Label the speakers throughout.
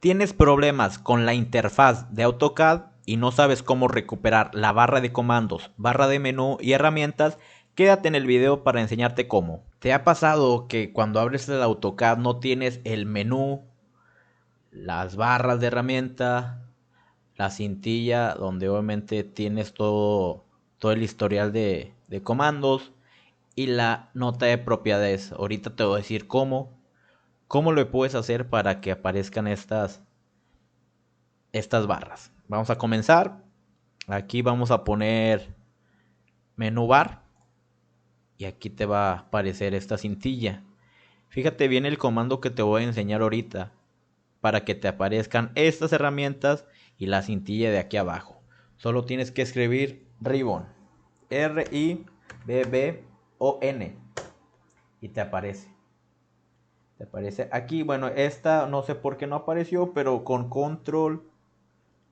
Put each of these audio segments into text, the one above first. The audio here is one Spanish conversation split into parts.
Speaker 1: ¿Tienes problemas con la interfaz de AutoCAD y no sabes cómo recuperar la barra de comandos, barra de menú y herramientas? Quédate en el video para enseñarte cómo. ¿Te ha pasado que cuando abres el AutoCAD no tienes el menú, las barras de herramienta, la cintilla donde obviamente tienes todo el historial de comandos y la nota de propiedades? Ahorita te voy a decir cómo lo puedes hacer para que aparezcan estas barras. Vamos a comenzar. Aquí vamos a poner menú bar y aquí te va a aparecer esta cintilla. Fíjate bien el comando que te voy a enseñar ahorita para que te aparezcan estas herramientas y la cintilla de aquí abajo. Solo tienes que escribir ribbon, R-I-B-B-O-N, y te aparece. Te aparece aquí. Bueno, esta no sé por qué no apareció, pero con control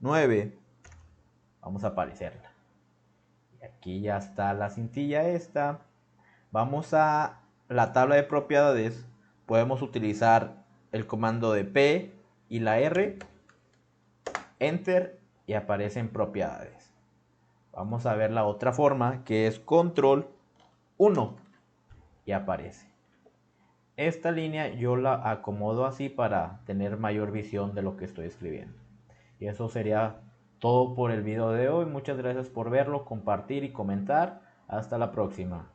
Speaker 1: 9 vamos a aparecerla. Y aquí ya está la cintilla esta. Vamos a la tabla de propiedades. Podemos utilizar el comando de P y la R, Enter, y aparecen propiedades. Vamos a ver la otra forma, que es control 1 y aparece. Esta línea yo la acomodo así para tener mayor visión de lo que estoy escribiendo. Y eso sería todo por el video de hoy. Muchas gracias por verlo, compartir y comentar. Hasta la próxima.